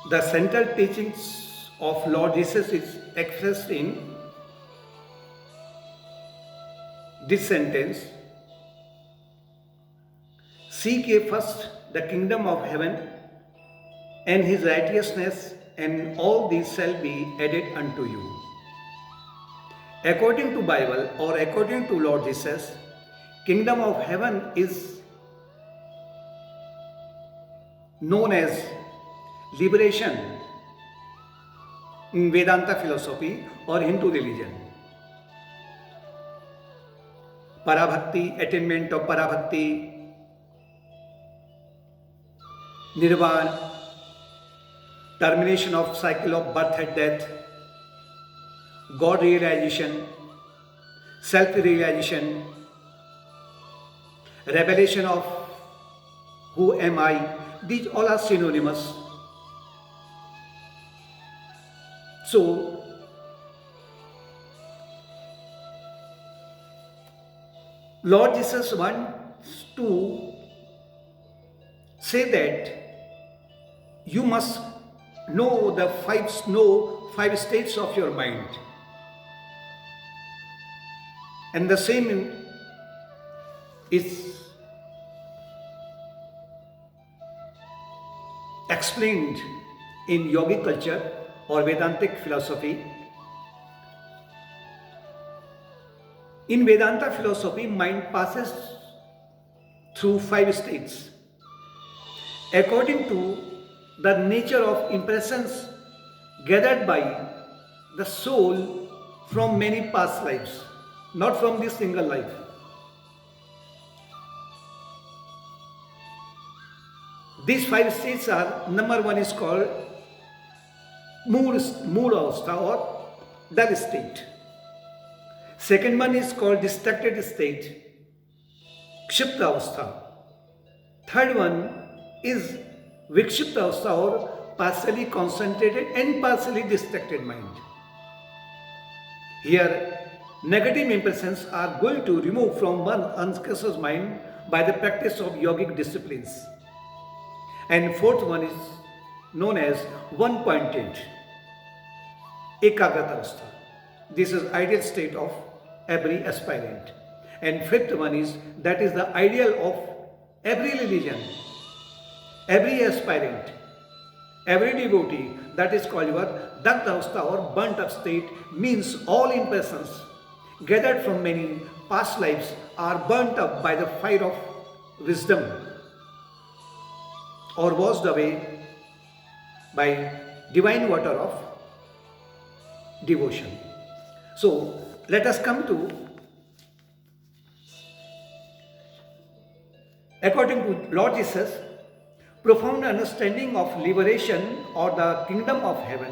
The central teachings of Lord Jesus is expressed in this sentence: Seek ye first the kingdom of heaven and his righteousness, and all these shall be added unto you. According to Bible or according to Lord Jesus, kingdom of heaven is known as liberation in Vedanta philosophy or Hindu religion. Parabhakti, attainment of Parabhakti, Nirvana, termination of cycle of birth and death, God realization, self realization, revelation of who am I. These all are synonymous. So, Lord Jesus wants to say that you must know the five states of your mind. And the same is explained in yogic culture or Vedantic philosophy. In Vedanta philosophy, mind passes through five states according to the nature of impressions gathered by the soul from many past lives, not from this single life. These five states are: number one is called mood avastha or dull state. Second one is called distracted state, kshipta avastha. Third one is vikshipta avastha or partially concentrated and partially distracted mind. Here, negative impressions are going to remove from one unconscious mind by the practice of yogic disciplines. And fourth one is known as one-pointed ekagrata avastha. This is ideal state of every aspirant. And fifth one is, that is the ideal of every religion, every aspirant, every devotee. That is called your dagdha avastha or burnt up state. Means all impressions gathered from many past lives are burnt up by the fire of wisdom or washed away by divine water of devotion. So let us come to, according to Lord Jesus, profound understanding of liberation or the kingdom of heaven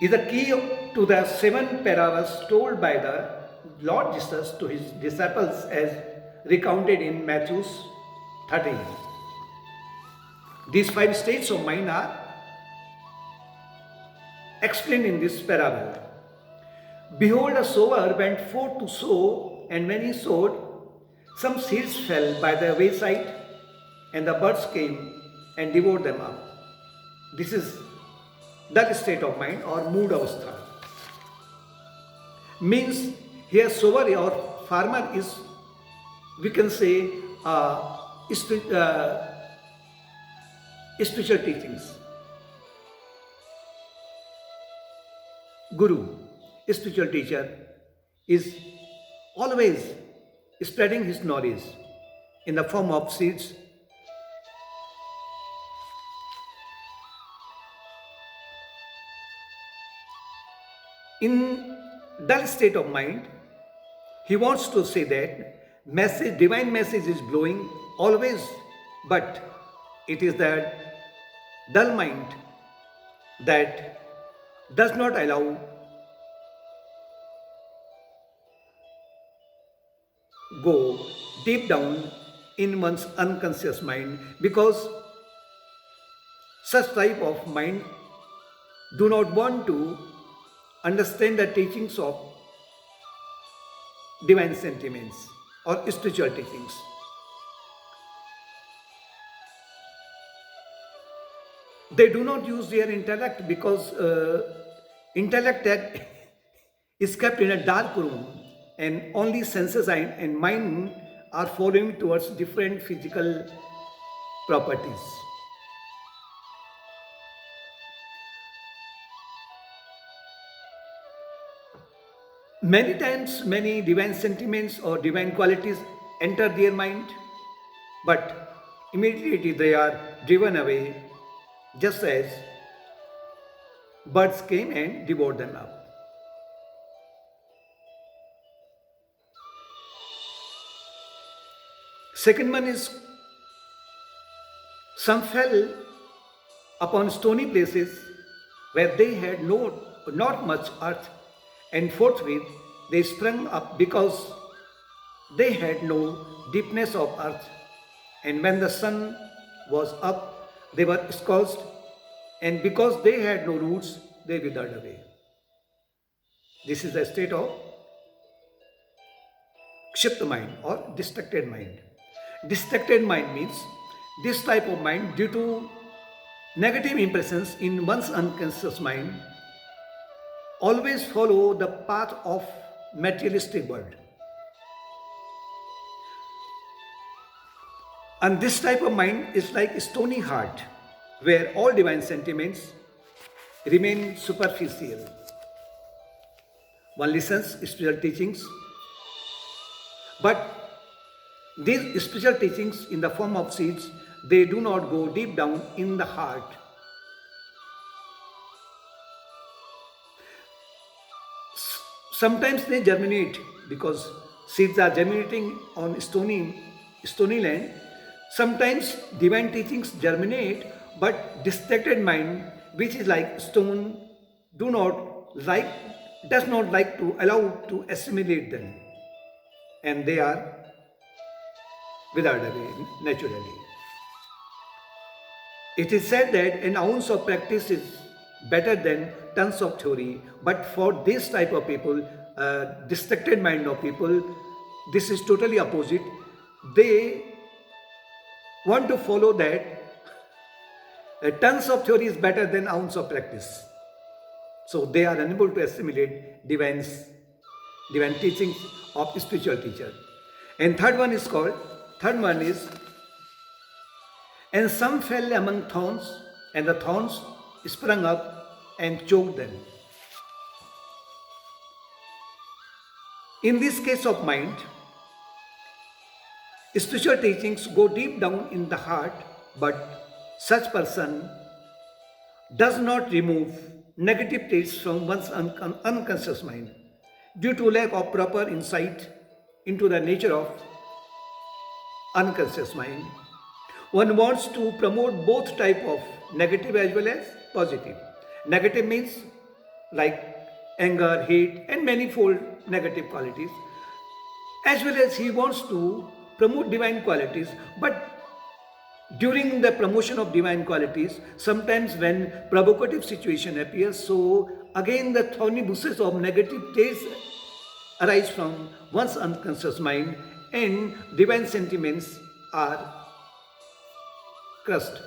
is the key to the seven parables told by the Lord Jesus to his disciples as recounted in Matthew 13. These five states of mind are explained in this parable. Behold, a sower went forth to sow, and when he sowed, some seeds fell by the wayside, and the birds came and devoured them up. This is that state of mind or mood avastha. Means here sower or farmer is, we can say, spiritual teachings. Guru, spiritual teacher, is always spreading his knowledge in the form of seeds. In dull state of mind, he wants to say that divine message is blowing always, but it is that dull mind that does not allow go deep down in one's unconscious mind, because such type of mind do not want to understand the teachings of divine sentiments or spiritual teachings. They do not use their intellect because intellect is kept in a dark room and only senses and mind are following towards different physical properties. Many times, many divine sentiments or divine qualities enter their mind, but immediately they are driven away, just as birds came and devoured them up. Second one is some fell upon stony places where they had not much earth, and forthwith they sprung up because they had no deepness of earth. And when the sun was up, they were scorched, and because they had no roots, they withered away. This is the state of kshipta mind or distracted mind. Distracted mind means this type of mind, due to negative impressions in one's unconscious mind, always follow the path of materialistic world. And this type of mind is like a stony heart, where all divine sentiments remain superficial. One listens spiritual teachings, but these spiritual teachings in the form of seeds, they do not go deep down in the heart. Sometimes they germinate because seeds are germinating on stony land. Sometimes divine teachings germinate, but distracted mind, which is like stone, does not like to allow to assimilate them, and they are withered away naturally. It is said that an ounce of practice is better than tons of theory, but for this type of people, distracted mind of people, this is totally opposite. They want to follow that tons of theory is better than ounce of practice. So they are unable to assimilate divine teachings of spiritual teacher. And third one is, and some fell among thorns, and the thorns sprung up and choked them. In this case of mind, spiritual teachings go deep down in the heart, but such person does not remove negative traits from one's unconscious mind due to lack of proper insight into the nature of unconscious mind. One wants to promote both type of negative as well as positive. Negative means like anger, hate, and manifold negative qualities, as well as he wants to promote divine qualities. But during the promotion of divine qualities, sometimes when provocative situation appears, so again the thorny bushes of negative traits arise from one's unconscious mind, and divine sentiments are crushed.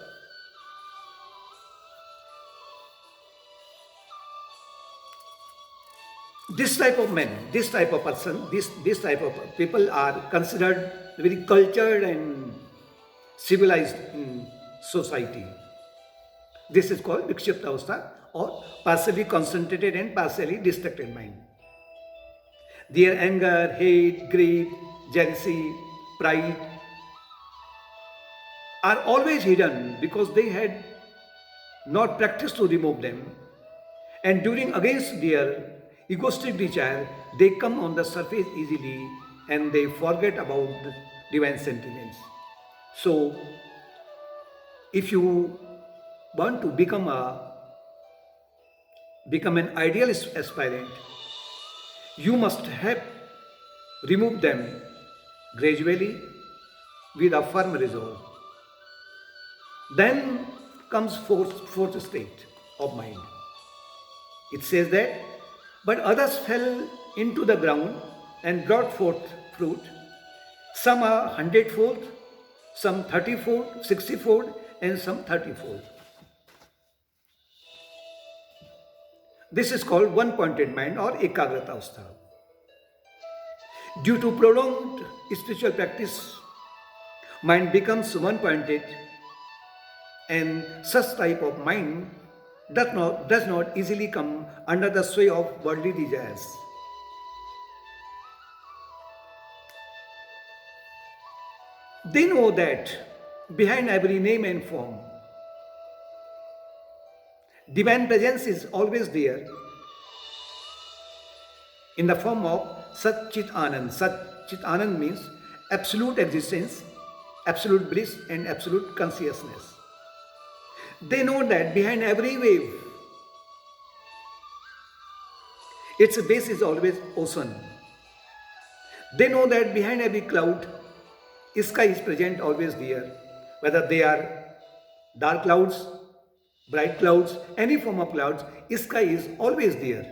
This type of men, this type of person, this type of people are considered very cultured and civilized in society. This is called Vikshipta Avastha, or partially concentrated and partially distracted mind. Their anger, hate, greed, jealousy, pride are always hidden because they had not practiced to remove them. And during against their egoistic desire, they come on the surface easily and they forget about the divine sentiments. So, if you want to become an ideal aspirant, you must have removed them gradually with a firm resolve. Then comes fourth state of mind. It says that, but others fell into the ground and brought forth fruit. Some are 100-fold, some 30-fold, 60-fold, and some 30-fold. This is called one-pointed mind or ekagrata avastha. Due to prolonged spiritual practice, mind becomes one-pointed, and such type of mind does not easily come under the sway of worldly desires. They know that behind every name and form, divine presence is always there in the form of Sat Chit Anand. Sat Chit Anand means absolute existence, absolute bliss, and absolute consciousness. They know that behind every wave, its base is always ocean. They know that behind every cloud, sky is present always there, whether they are dark clouds, bright clouds, any form of clouds, sky is always there.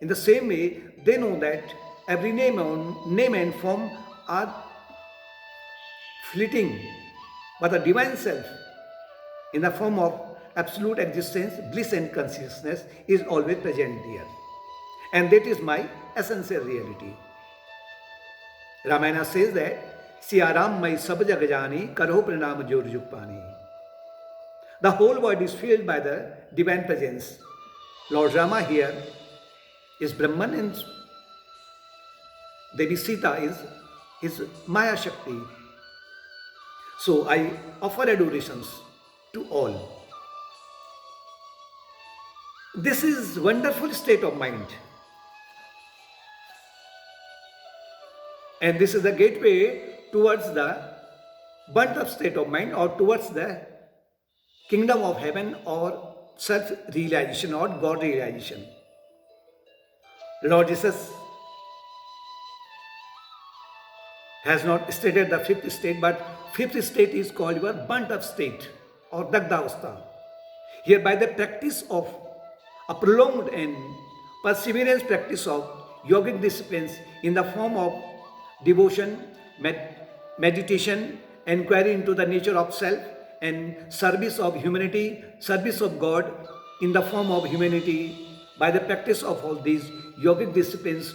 In the same way, they know that every name and form are fleeting, but the divine self, in the form of absolute existence, bliss and consciousness, is always present there. And that is my essential reality. Ramayana says that, Siya Ram mai sab jag jani, karo pranam jor jug pani. The whole world is filled by the divine presence. Lord Rama here is Brahman and Devi Sita is Maya Shakti. So I offer adorations to all. This is wonderful state of mind. And this is the gateway towards the burnt up state of mind, or towards the kingdom of heaven, or self-realization or God realization. Lord Jesus has not stated the fifth state, but fifth state is called your burnt up state or Dagdhavastha. Here, by the practice of a prolonged and perseverance practice of yogic disciplines in the form of devotion, meditation, inquiry into the nature of self, and service of humanity, service of God in the form of humanity, by the practice of all these yogic disciplines,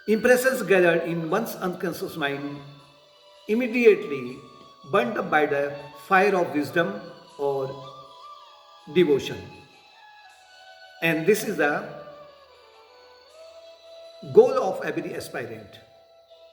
impressions gathered in one's unconscious mind immediately burnt up by the fire of wisdom or devotion. And this is the goal of every aspirant.